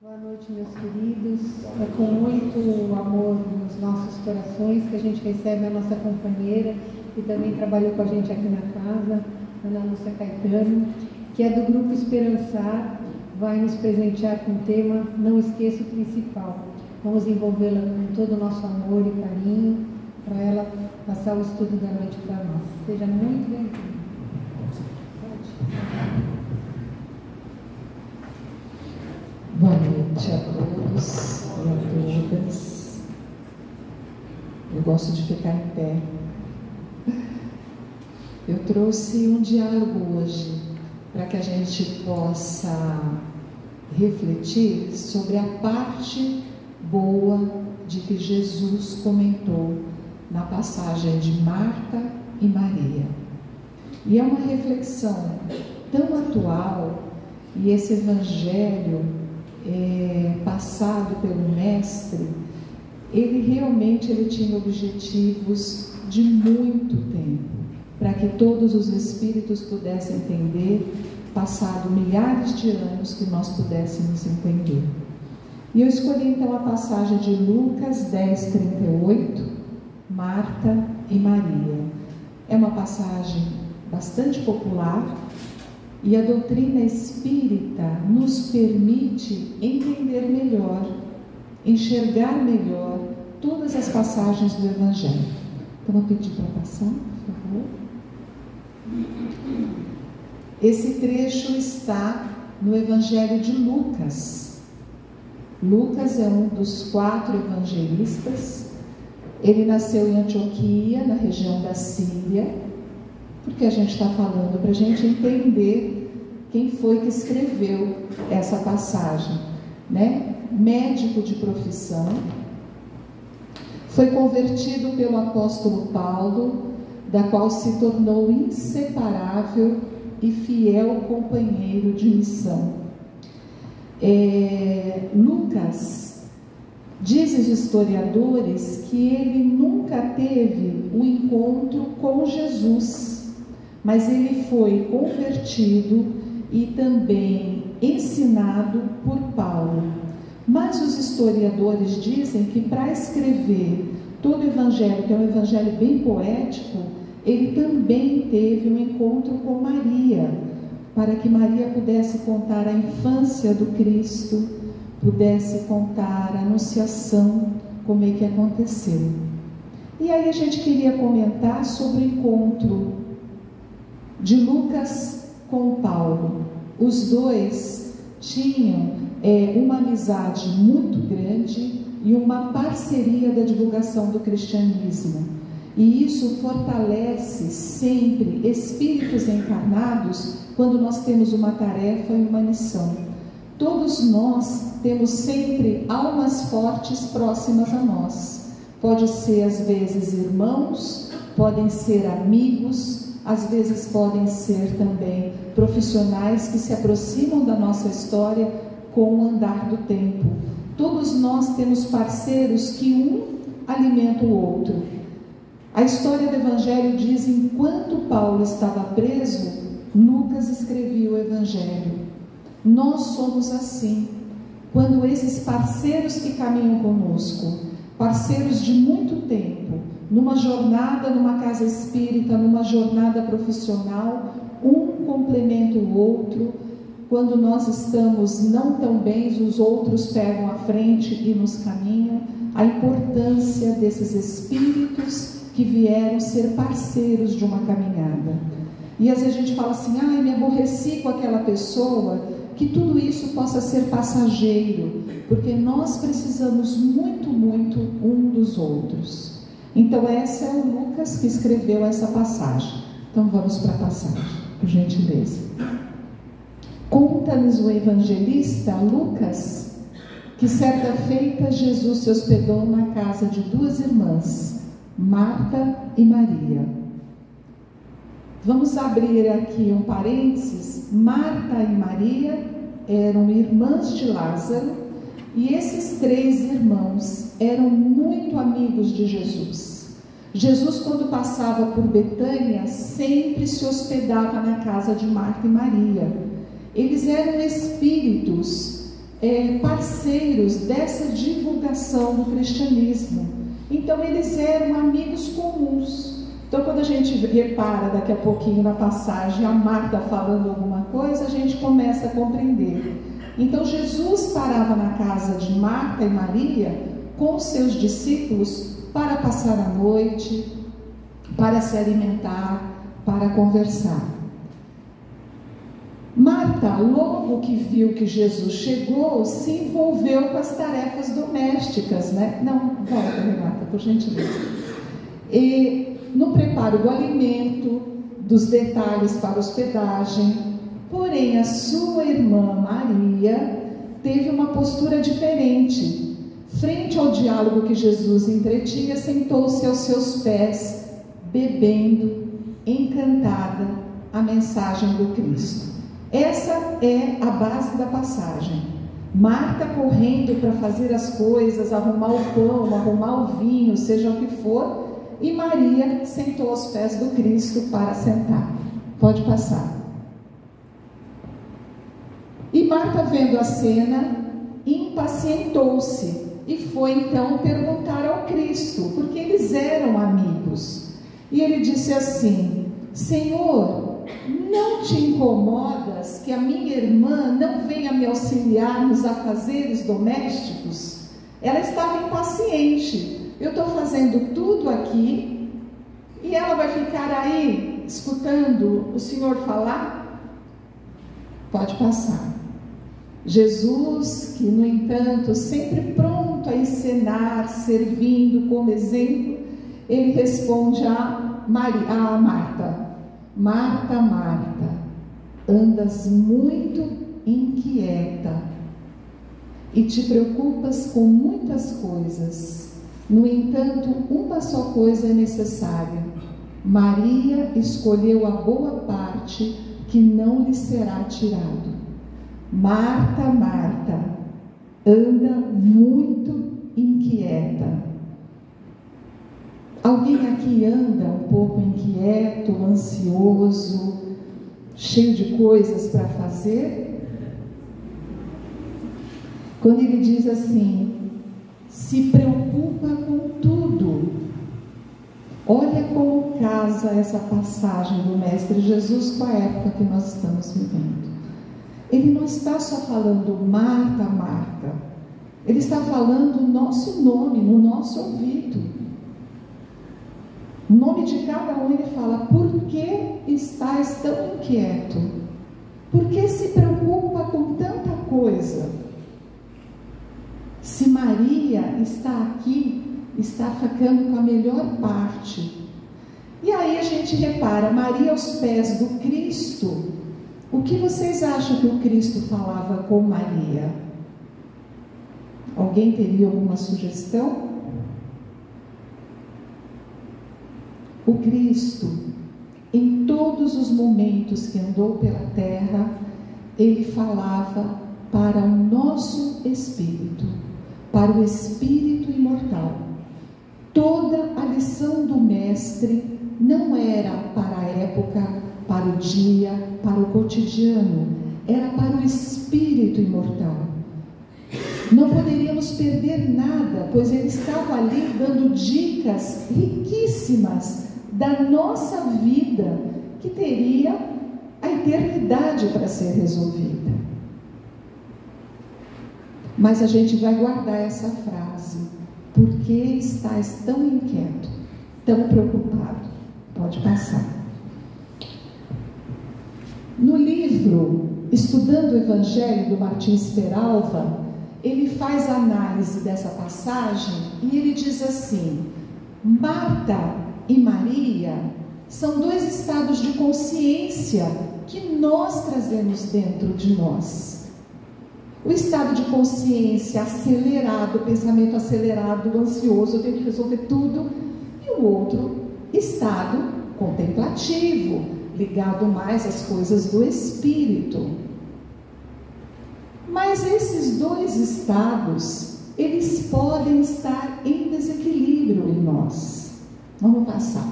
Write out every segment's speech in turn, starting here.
Boa noite, meus queridos. É com muito amor nos nossos corações que a gente recebe a nossa companheira, que também trabalhou com a gente aqui na casa, Ana Lúcia Caetano, que é do Grupo Esperançar, vai nos presentear com o tema Não Esqueça o Principal. Vamos envolvê-la com todo o nosso amor e carinho, para ela passar o estudo da noite para nós. Seja muito bem-vinda. Boa noite a todos e a todas. Eu gosto de ficar em pé. Eu trouxe um diálogo hoje para que a gente possa refletir sobre a parte boa de que Jesus comentou na passagem de Marta e Maria. E é uma reflexão tão atual, e esse evangelho passado pelo mestre, ele realmente tinha objetivos de muito tempo, para que todos os espíritos pudessem entender, passado milhares de anos, que nós pudéssemos entender. E eu escolhi então a passagem de Lucas 10:38, Marta e Maria. É uma passagem bastante popular, e a doutrina espírita nos permite entender melhor, enxergar melhor todas as passagens do Evangelho. Então, vou pedir para passar, por favor. Esse trecho está no Evangelho de Lucas. Lucas é um dos 4 evangelistas. Ele nasceu em Antioquia, na região da Síria. Porque a gente está falando para a gente entender quem foi que escreveu essa passagem, né? Médico de profissão, foi convertido pelo apóstolo Paulo, da qual se tornou inseparável e fiel companheiro de missão. Lucas, dizem os historiadores, que ele nunca teve um encontro com Jesus, mas ele foi convertido e também ensinado por Paulo. Mas os historiadores dizem que para escrever todo o evangelho, que é um evangelho bem poético, ele também teve um encontro com Maria, para que Maria pudesse contar a infância do Cristo, pudesse contar a anunciação, como é que aconteceu. E aí a gente queria comentar sobre o encontro de Lucas com Paulo. Os dois tinham uma amizade muito grande e uma parceria da divulgação do cristianismo. E isso fortalece sempre espíritos encarnados quando nós temos uma tarefa e uma missão. Todos nós temos sempre almas fortes próximas a nós. Pode ser às vezes irmãos, podem ser amigos, às vezes podem ser também profissionais que se aproximam da nossa história com o andar do tempo. Todos nós temos parceiros que um alimenta o outro. A história do Evangelho diz: enquanto Paulo estava preso, Lucas escrevia o Evangelho. Nós somos assim, quando esses parceiros que caminham conosco, parceiros de muito tempo, numa jornada, numa casa espírita, numa jornada profissional, um complementa o outro. Quando nós estamos não tão bem, os outros pegam a frente e nos caminham. A importância desses espíritos que vieram ser parceiros de uma caminhada. E às vezes a gente fala assim: me aborreci com aquela pessoa. Que tudo isso possa ser passageiro, porque nós precisamos muito, muito um dos outros. Então esse é o Lucas que escreveu essa passagem. Então vamos para a passagem, por gentileza. Conta-nos o evangelista Lucas que certa feita Jesus se hospedou na casa de 2 irmãs, Marta e Maria. Vamos abrir aqui um parênteses. Marta e Maria eram irmãs de Lázaro, e esses 3 irmãos eram muito amigos de Jesus. Jesus, quando passava por Betânia, sempre se hospedava na casa de Marta e Maria. Eles eram espíritos parceiros dessa divulgação do cristianismo. Então eles eram amigos comuns. Então quando a gente repara daqui a pouquinho na passagem a Marta falando alguma coisa, a gente começa a compreender. Então Jesus parava na casa de Marta e Maria com os seus discípulos para passar a noite, para se alimentar, para conversar. Marta, logo que viu que Jesus chegou, se envolveu com as tarefas domésticas, né? Não, volta, Renata, por gentileza. E no preparo do alimento, dos detalhes para a hospedagem. Porém, a sua irmã Maria teve uma postura diferente. Frente ao diálogo que Jesus entretinha, sentou-se aos seus pés, bebendo, encantada, a mensagem do Cristo. Essa é a base da passagem. Marta correndo para fazer as coisas, arrumar o pão, arrumar o vinho, seja o que for, e Maria sentou aos pés do Cristo para sentar. Pode passar. E Marta, vendo a cena, impacientou-se e foi então perguntar ao Cristo, porque eles eram amigos. E ele disse assim: Senhor, não te incomodas que a minha irmã não venha me auxiliar nos afazeres domésticos? Ela estava impaciente. Eu estou fazendo tudo aqui e ela vai ficar aí escutando o Senhor falar? Pode passar. Jesus, que no entanto sempre pronto a encenar, servindo como exemplo, ele responde a Marta: Marta, Marta, andas muito inquieta e te preocupas com muitas coisas. No entanto, uma só coisa é necessária. Maria escolheu a boa parte que não lhe será tirado. Marta, Marta, anda muito inquieta. Alguém aqui anda um pouco inquieto, ansioso, cheio de coisas para fazer? Quando ele diz assim, se preocupa com tudo. Olha como casa essa passagem do Mestre Jesus com a época que nós estamos vivendo. Ele não está só falando Marta, Marta. Ele está falando o nosso nome, no nosso ouvido. O nome de cada um, ele fala: por que estás tão inquieto? Por que se preocupa com tanta coisa? Se Maria está aqui, está ficando com a melhor parte. E aí a gente repara, Maria aos pés do Cristo. O que vocês acham que o Cristo falava com Maria? Alguém teria alguma sugestão? O Cristo, em todos os momentos que andou pela terra, ele falava para o nosso espírito, para o espírito imortal. Toda a lição do Mestre não era para a época, para o dia, para o cotidiano, era para o espírito imortal. Não poderíamos perder nada, pois ele estava ali dando dicas riquíssimas da nossa vida, que teria a eternidade para ser resolvida. Mas a gente vai guardar essa frase: por que estás tão inquieto, tão preocupado? Pode passar. No livro Estudando o Evangelho, do Martins Peralva, ele faz análise dessa passagem e ele diz assim: Marta e Maria são dois estados de consciência que nós trazemos dentro de nós. O estado de consciência acelerado, pensamento acelerado, ansioso, eu tenho que resolver tudo, e o outro estado contemplativo, ligado mais às coisas do espírito. Mas esses dois estados, eles podem estar em desequilíbrio em nós. Vamos passar.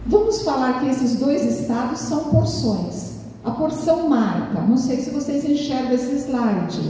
Vamos falar que esses dois estados são porções. A porção Marta, não sei se vocês enxergam esse slide,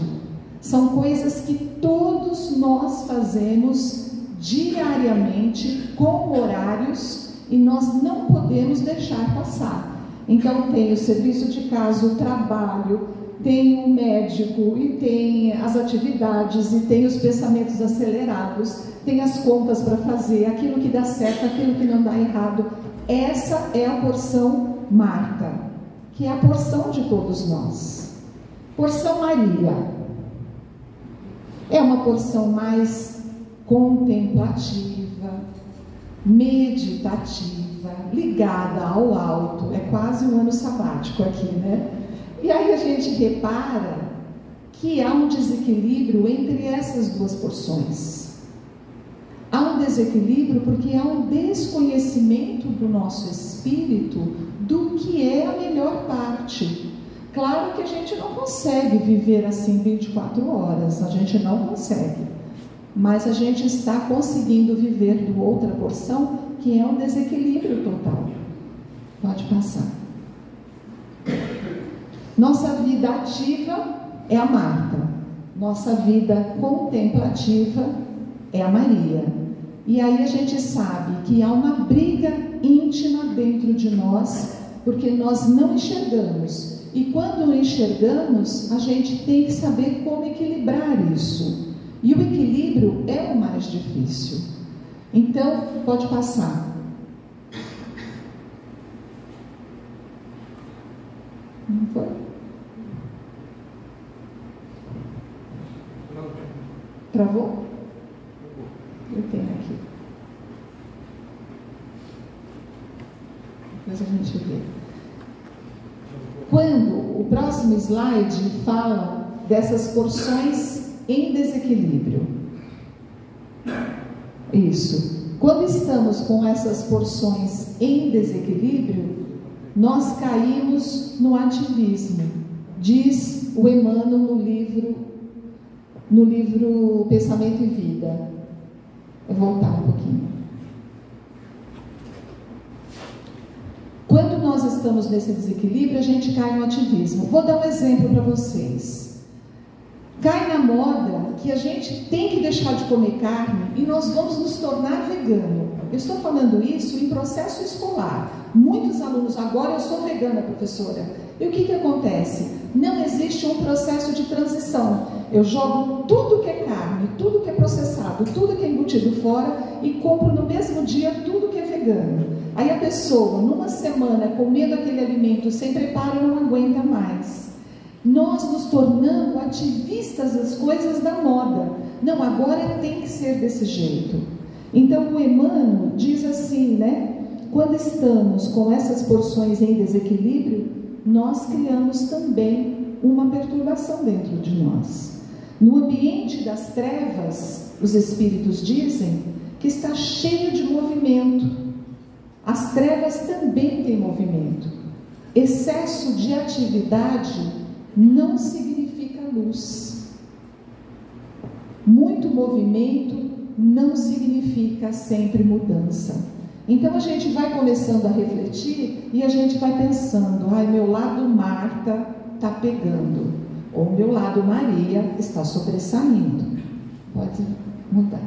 são coisas que todos nós fazemos diariamente, com horários, e nós não podemos deixar passar. Então tem o serviço de casa, o trabalho, tem o médico, e tem as atividades, e tem os pensamentos acelerados, tem as contas para fazer, aquilo que dá certo, aquilo que não dá errado. Essa é a porção Marta, que é a porção de todos nós. Porção Maria é uma porção mais contemplativa, meditativa, ligada ao alto. É quase um ano sabático aqui, né? E aí a gente repara que há um desequilíbrio entre essas duas porções. Há um desequilíbrio porque há um desconhecimento do nosso espírito do que é a melhor parte. Claro que a gente não consegue viver assim 24 horas, a gente não consegue. Mas a gente está conseguindo viver de outra porção, que é um desequilíbrio total. Pode passar. Nossa vida ativa é a Marta. Nossa vida contemplativa é a Maria. E aí a gente sabe que há uma briga íntima dentro de nós, porque nós não enxergamos. E quando enxergamos, a gente tem que saber como equilibrar isso. E o equilíbrio é o mais difícil. Então, pode passar. Não foi? Travou? Eu tenho aqui. Depois a gente vê. Quando o próximo slide fala dessas porções em desequilíbrio. Isso. Quando estamos com essas porções em desequilíbrio, nós caímos no ativismo. Diz o Emmanuel no livro Pensamento e Vida. Vou voltar um pouquinho. Quando nós estamos nesse desequilíbrio, a gente cai no ativismo. Vou dar um exemplo para vocês. Cai na moda que a gente tem que deixar de comer carne e nós vamos nos tornar vegano. Eu estou falando isso em processo escolar. Muitos alunos, agora eu sou vegana, professora. E o que acontece? Não existe um processo de transição. Eu jogo tudo que é carne, tudo que é processado, tudo que é embutido fora e compro no mesmo dia tudo que é vegano. Aí a pessoa, numa semana, comendo aquele alimento sem preparo, não aguenta mais. Nós nos tornamos ativistas das coisas da moda. Não, agora tem que ser desse jeito. Então o Emmanuel diz assim, né? Quando estamos com essas porções em desequilíbrio, nós criamos também uma perturbação dentro de nós. No ambiente das trevas, os espíritos dizem que está cheio de movimento. As trevas também têm movimento. Excesso de atividade não significa luz. Muito movimento não significa sempre mudança. Então a gente vai começando a refletir e a gente vai pensando, ai, meu lado Marta está pegando, ou meu lado Maria está sobressaindo. Pode mudar.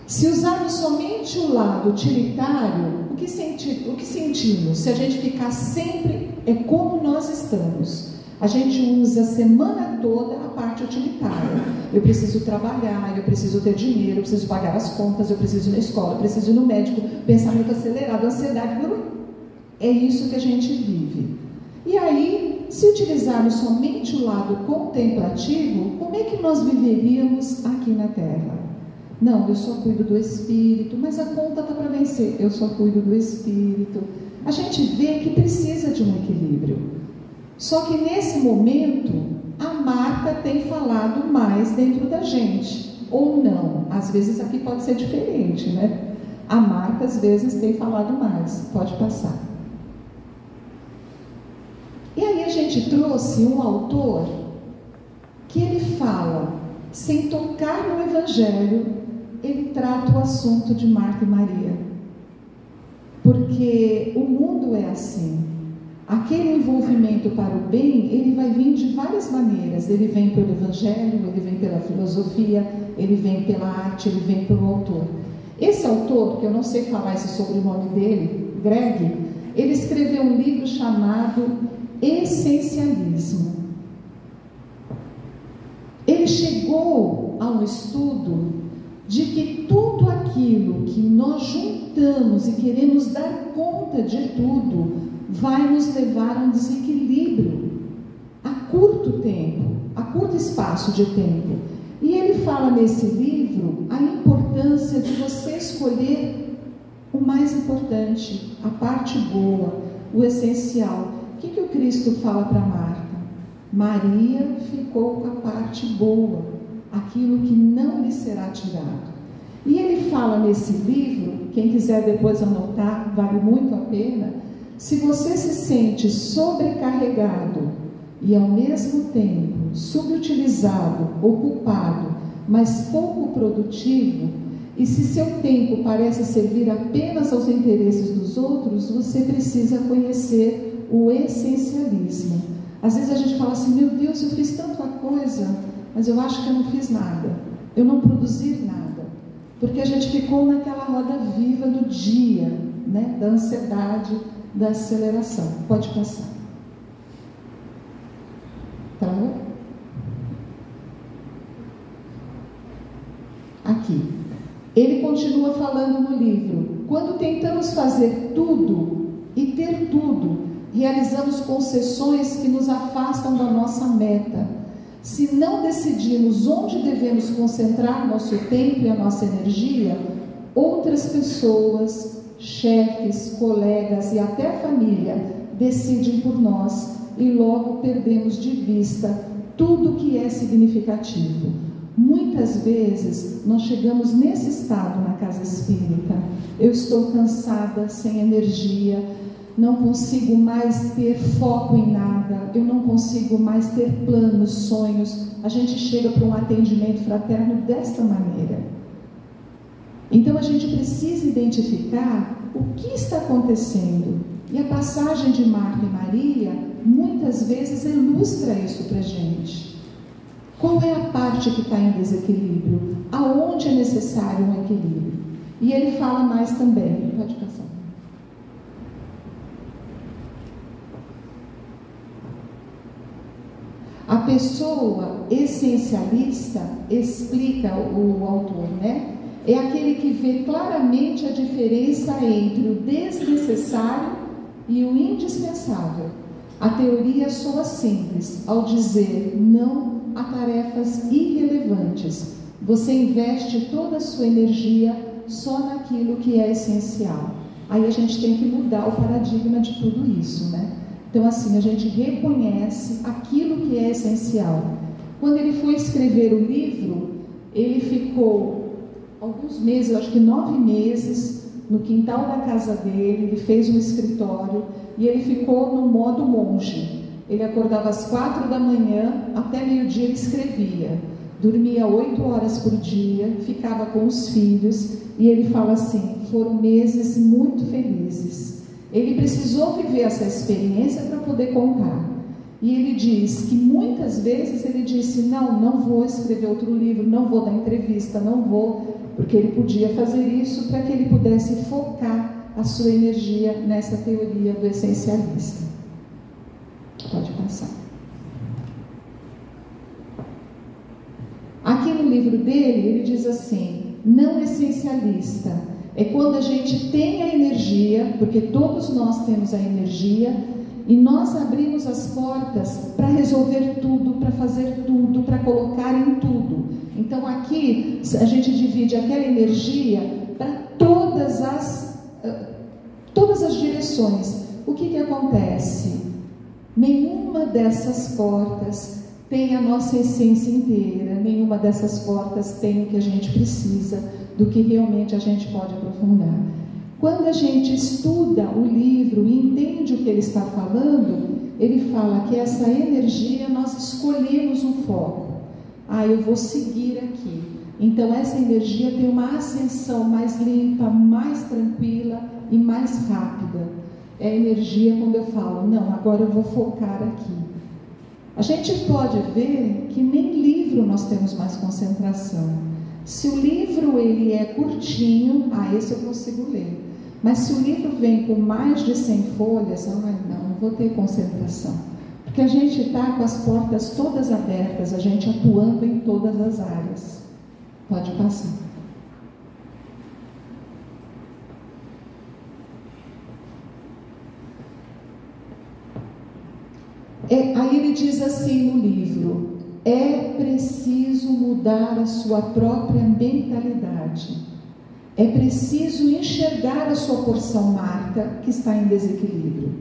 Se usarmos somente o lado utilitário, o que sentimos? Se a gente ficar sempre, é como nós estamos. A gente usa a semana toda a parte utilitária. Eu preciso trabalhar, eu preciso ter dinheiro, eu preciso pagar as contas, eu preciso ir na escola, eu preciso ir no médico, pensamento acelerado, ansiedade. É isso que a gente vive. E aí, se utilizarmos somente o lado contemplativo, como é que nós viveríamos aqui na Terra? Não, eu só cuido do espírito, mas a conta está para vencer. Eu só cuido do espírito. A gente vê que precisa de um equilíbrio. Só que nesse momento, a Marta tem falado mais dentro da gente. Ou não. Às vezes aqui pode ser diferente, né? A Marta às vezes tem falado mais. Pode passar. E aí a gente trouxe um autor que ele fala, sem tocar no Evangelho, ele trata o assunto de Marta e Maria. Porque o mundo é assim. Aquele envolvimento para o bem, ele vai vir de várias maneiras. Ele vem pelo Evangelho, ele vem pela filosofia, ele vem pela arte, ele vem pelo autor. Esse autor, que eu não sei falar esse sobrenome dele, Greg, ele escreveu um livro chamado Essencialismo. Ele chegou a um estudo de que tudo aquilo que nós juntamos e queremos dar conta de tudo vai nos levar a um desequilíbrio a curto tempo, a curto espaço de tempo. E ele fala nesse livro a importância de você escolher o mais importante, a parte boa, o essencial. O que o Cristo fala para Marta? Maria ficou com a parte boa, aquilo que não lhe será tirado. E ele fala nesse livro, quem quiser depois anotar, vale muito a pena. Se você se sente sobrecarregado e ao mesmo tempo subutilizado, ocupado, mas pouco produtivo, e se seu tempo parece servir apenas aos interesses dos outros, você precisa conhecer o essencialismo. Às vezes a gente fala assim, meu Deus, eu fiz tanta coisa, mas eu acho que eu não fiz nada, eu não produzi nada, porque a gente ficou naquela roda viva do dia, né? Da ansiedade, da aceleração. Pode passar. Travou? Aqui. Ele continua falando no livro: quando tentamos fazer tudo e ter tudo, realizamos concessões que nos afastam da nossa meta. Se não decidimos onde devemos concentrar nosso tempo e a nossa energia, outras pessoas, chefes, colegas e até a família decidem por nós e logo perdemos de vista tudo que é significativo. Muitas vezes nós chegamos nesse estado na casa espírita. Eu estou cansada, sem energia, não consigo mais ter foco em nada, eu não consigo mais ter planos, sonhos. A gente chega para um atendimento fraterno desta maneira. Então a gente precisa identificar o que está acontecendo. E a passagem de Marta e Maria muitas vezes ilustra isso para a gente. Qual é a parte que está em desequilíbrio? Aonde é necessário um equilíbrio? E ele fala mais também. Pode passar. A pessoa essencialista, explica o autor, né? É aquele que vê claramente a diferença entre o desnecessário e o indispensável. A teoria soa simples ao dizer não a tarefas irrelevantes. Você investe toda a sua energia só naquilo que é essencial. Aí a gente tem que mudar o paradigma de tudo isso, né? Então assim, a gente reconhece aquilo que é essencial. Quando ele foi escrever o livro, ele ficou alguns meses, eu acho que 9 meses, no quintal da casa dele. Ele fez um escritório e ele ficou no modo monge. Ele acordava às 4 da manhã, até meio-dia ele escrevia, dormia 8 horas por dia, ficava com os filhos, e ele fala assim, foram meses muito felizes. Ele precisou viver essa experiência para poder contar. E ele diz que muitas vezes ele disse, não vou escrever outro livro, não vou dar entrevista, não vou, porque ele podia fazer isso para que ele pudesse focar a sua energia nessa teoria do essencialista. Pode passar. Aqui no livro dele, ele diz assim, não essencialista é quando a gente tem a energia, porque todos nós temos a energia, e nós abrimos as portas para resolver tudo, para fazer tudo, para colocar em tudo. Então aqui a gente divide aquela energia para todas as direções. O que acontece? Nenhuma dessas portas tem a nossa essência inteira, nenhuma dessas portas tem o que a gente precisa, do que realmente a gente pode aprofundar. Quando a gente estuda o livro e entende o que ele está falando, ele fala que essa energia nós escolhemos um foco. Eu vou seguir aqui. Então essa energia tem uma ascensão mais limpa, mais tranquila e mais rápida. é a energia quando eu falo, não, agora eu vou focar aqui. A gente pode ver que nem livro nós temos mais concentração. Se o livro ele é curtinho, esse eu consigo ler. Mas se o livro vem com mais de 100 folhas, não vou ter concentração. Porque a gente está com as portas todas abertas, a gente atuando em todas as áreas. Pode passar. Aí ele diz assim no livro, é preciso mudar a sua própria mentalidade. É preciso enxergar a sua porção Marta, que está em desequilíbrio.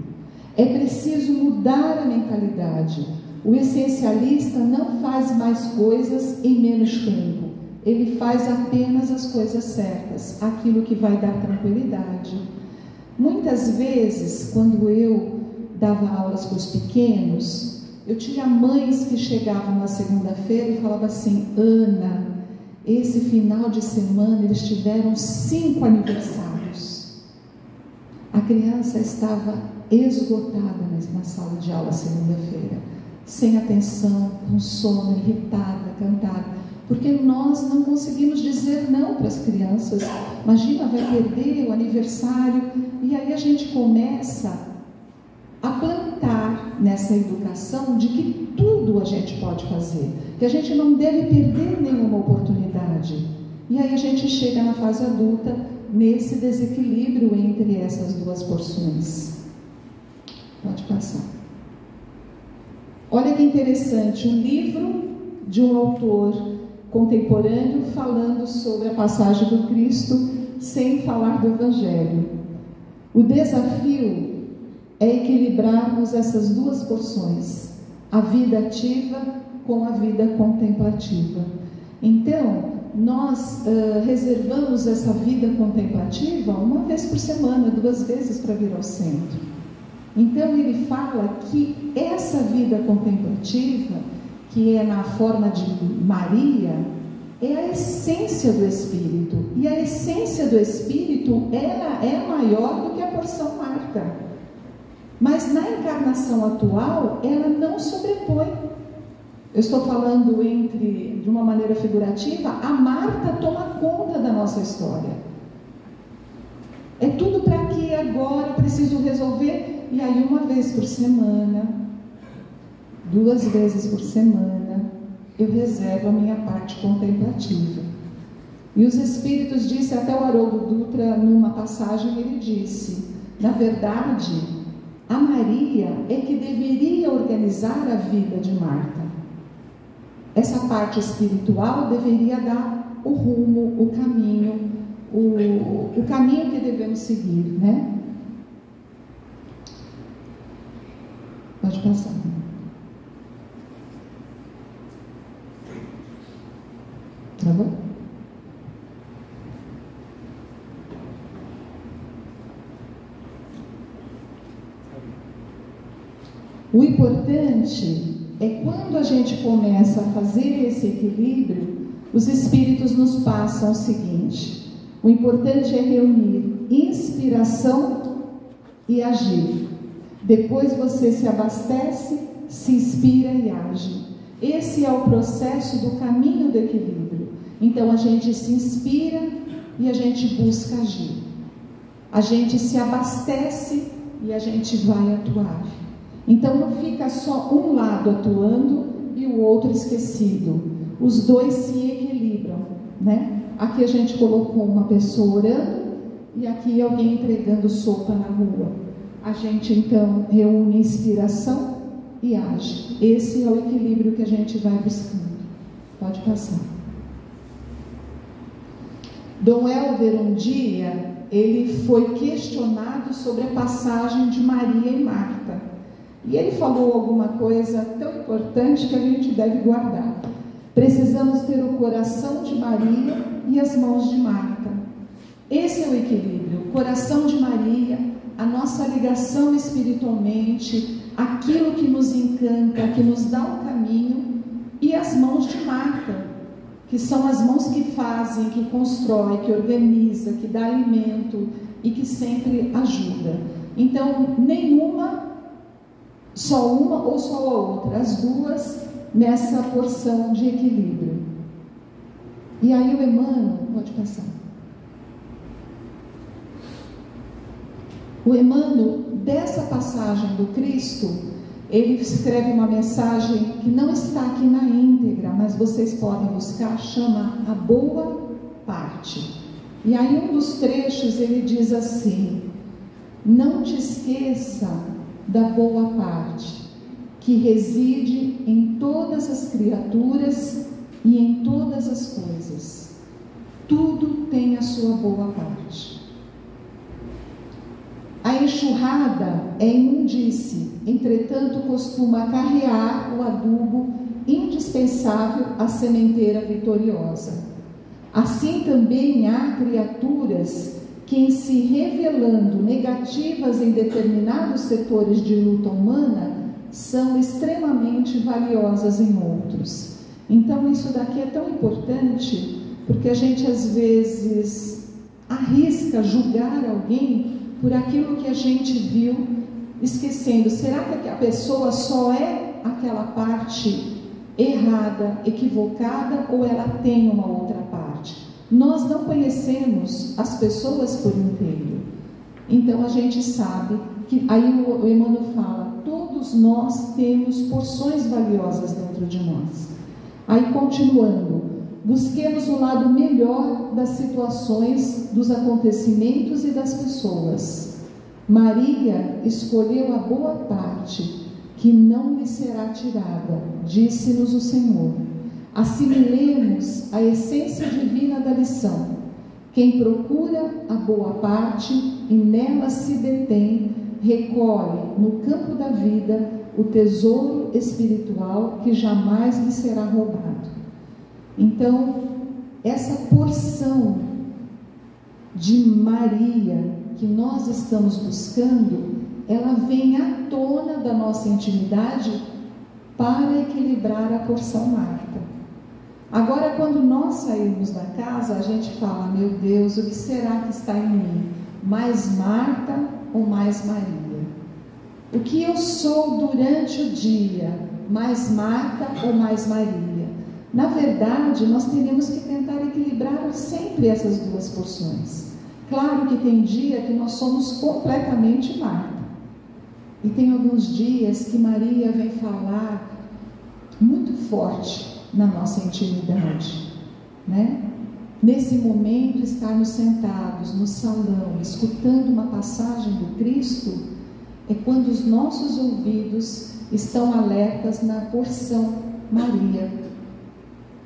É preciso mudar a mentalidade. O essencialista não faz mais coisas em menos tempo. Ele faz apenas as coisas certas, aquilo que vai dar tranquilidade. Muitas vezes, quando eu dava aulas para os pequenos, eu tinha mães que chegavam na segunda-feira e falavam assim, Ana, esse final de semana eles tiveram 5 aniversários. A criança estava esgotada na sala de aula segunda-feira, sem atenção, com sono, irritada, cantada, porque nós não conseguimos dizer não para as crianças. Imagina, vai perder o aniversário, e aí a gente começa a plantar nessa educação de que tudo a gente pode fazer, que a gente não deve perder nenhuma oportunidade. E aí a gente chega na fase adulta nesse desequilíbrio entre essas duas porções. Pode passar. Olha que interessante, um livro de um autor contemporâneo falando sobre a passagem do Cristo sem falar do Evangelho. O desafio é equilibrarmos essas duas porções, a vida ativa com a vida contemplativa. Então, nós reservamos essa vida contemplativa 1 vez por semana, 2 vezes para vir ao centro. Então, ele fala que essa vida contemplativa, que é na forma de Maria, é a essência do Espírito. E a essência do Espírito, ela é maior do que a porção Marta. Mas na encarnação atual, ela não sobrepõe. Eu estou falando de uma maneira figurativa, a Marta toma conta da nossa história. É tudo para que agora preciso resolver, e aí 1 vez por semana, 2 vezes por semana, eu reservo a minha parte contemplativa. E os Espíritos disse, até o Haroldo Dutra, numa passagem, ele disse, na verdade, a Maria é que deveria organizar a vida de Marta. Essa parte espiritual deveria dar o rumo, o caminho, o caminho que devemos seguir, né? Pode passar. Tá bom? O importante é quando a gente começa a fazer esse equilíbrio, os Espíritos nos passam o seguinte: o importante é reunir inspiração e agir. Depois você se abastece, se inspira e age. Esse é o processo do caminho do equilíbrio. Então a gente se inspira e a gente busca agir. A gente se abastece e a gente vai atuar. Então não fica só um lado atuando e o outro esquecido. Os dois se equilibram, né? Aqui a gente colocou uma pessoa orando e aqui alguém entregando sopa na rua. A gente então reúne inspiração e age. Esse é o equilíbrio que a gente vai buscando. Pode passar. Dom Helder, um dia, ele foi questionado sobre a passagem de Maria e Marta. E ele falou alguma coisa tão importante que a gente deve guardar. Precisamos ter o coração de Maria e as mãos de Marta. Esse é o equilíbrio. O coração de Maria, a nossa ligação espiritualmente, aquilo que nos encanta, que nos dá um caminho, e as mãos de Marta, que são as mãos que fazem, que constroem, que organizam, que dá alimento e que sempre ajuda. Então, nenhuma, só uma ou só a outra, as duas nessa porção de equilíbrio. E aí o Emmanuel, pode passar. O Emmanuel, dessa passagem do Cristo, ele escreve uma mensagem que não está aqui na íntegra, mas vocês podem buscar, chama A Boa Parte. E aí um dos trechos ele diz assim: não te esqueça da boa parte, que reside em todas as criaturas e em todas as coisas. Tudo tem a sua boa parte. A enxurrada é imundície, entretanto costuma carrear o adubo indispensável à sementeira vitoriosa. Assim também há criaturas que, em se revelando negativas em determinados setores de luta humana, são extremamente valiosas em outros. Então isso daqui é tão importante, porque a gente às vezes arrisca julgar alguém por aquilo que a gente viu, esquecendo, será que a pessoa só é aquela parte errada, equivocada, ou ela tem uma outra parte? Nós não conhecemos as pessoas por inteiro. Então a gente sabe que, aí o Emmanuel fala, todos nós temos porções valiosas dentro de nós. Aí continuando, busquemos o lado melhor das situações, dos acontecimentos e das pessoas. Maria escolheu a boa parte, que não lhe será tirada, disse-nos o Senhor. Assimilemos a essência divina da lição. Quem procura a boa parte e nela se detém, recolhe no campo da vida o tesouro espiritual que jamais lhe será roubado. Então, essa porção de Maria que nós estamos buscando, ela vem à tona da nossa intimidade para equilibrar a porção Marta. Agora, quando nós saímos da casa, a gente fala, meu Deus, o que será que está em mim? Mais Marta ou mais Maria? O que eu sou durante o dia? Mais Marta ou mais Maria? Na verdade, nós teríamos que tentar equilibrar sempre essas duas porções. Claro que tem dia que nós somos completamente Marta. E tem alguns dias que Maria vem falar muito forte na nossa intimidade, né? Nesse momento, estarmos sentados no salão, escutando uma passagem do Cristo, é quando os nossos ouvidos estão alertas na porção Maria.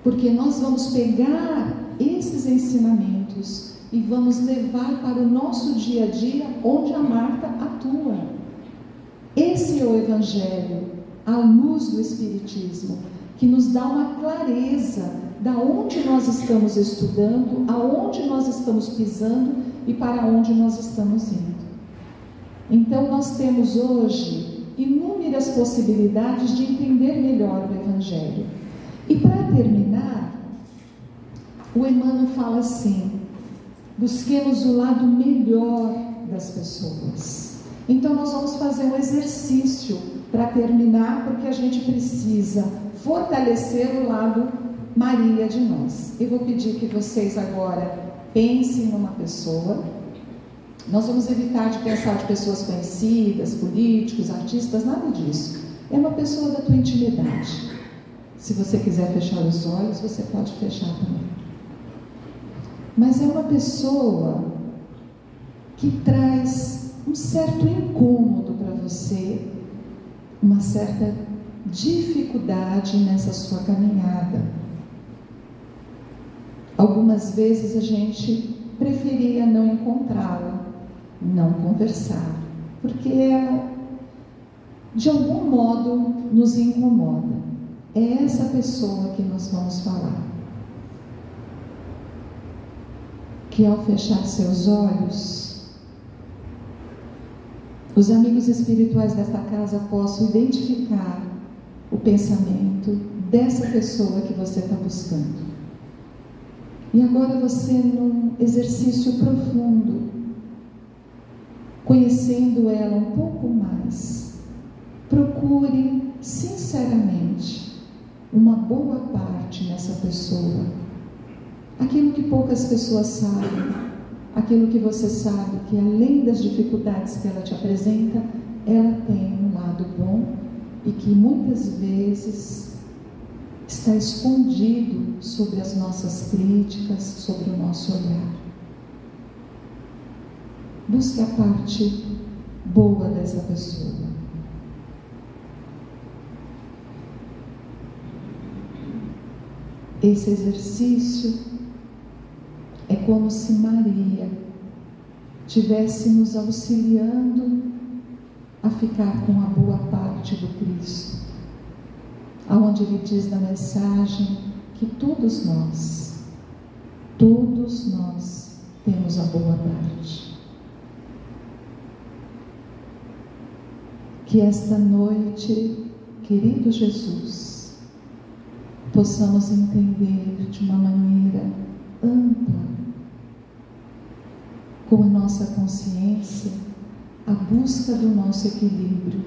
Porque nós vamos pegar esses ensinamentos e vamos levar para o nosso dia a dia, onde a Marta atua. Esse é o Evangelho, a luz do Espiritismo, que nos dá uma clareza da onde nós estamos estudando, aonde nós estamos pisando e para onde nós estamos indo. Então nós temos hoje inúmeras possibilidades de entender melhor o Evangelho. E para terminar, o Emmanuel fala assim: busquemos o lado melhor das pessoas. Então nós vamos fazer um exercício para terminar, porque a gente precisa fortalecer o lado Maria de nós. Eu vou pedir que vocês agora pensem numa pessoa. Nós vamos evitar de pensar de pessoas conhecidas, políticos, artistas, nada disso. É uma pessoa da tua intimidade. Se você quiser fechar os olhos, você pode fechar também. Mas é uma pessoa que traz um certo incômodo para você, uma certa dificuldade nessa sua caminhada. Algumas vezes a gente preferia não encontrá-la, não conversar, porque ela de algum modo nos incomoda. É essa pessoa que nós vamos falar, que ao fechar seus olhos, os amigos espirituais desta casa possam identificar o pensamento dessa pessoa que você está buscando. E agora você, num exercício profundo, conhecendo ela um pouco mais, procure sinceramente uma boa parte nessa pessoa. Aquilo que poucas pessoas sabem, aquilo que você sabe que além das dificuldades que ela te apresenta, ela tem um lado bom e que muitas vezes está escondido sobre as nossas críticas, sobre o nosso olhar. Busque a parte boa dessa pessoa. Esse exercício é como se Maria estivesse nos auxiliando a ficar com a boa parte do Cristo, aonde ele diz na mensagem que todos nós temos a boa parte. Que esta noite, querido Jesus, possamos entender de uma maneira ampla, com a nossa consciência, a busca do nosso equilíbrio,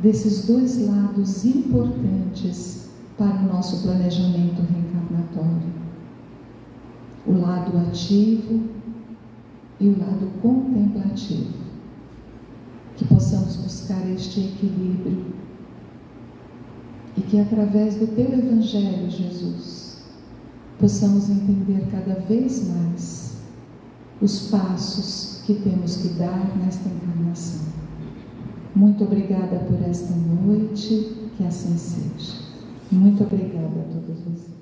desses dois lados importantes para o nosso planejamento reencarnatório: o lado ativo e o lado contemplativo. Que possamos buscar este equilíbrio e que através do Teu Evangelho, Jesus, possamos entender cada vez mais os passos que temos que dar nesta encarnação. Muito obrigada por esta noite, que assim seja. Muito obrigada a todos vocês.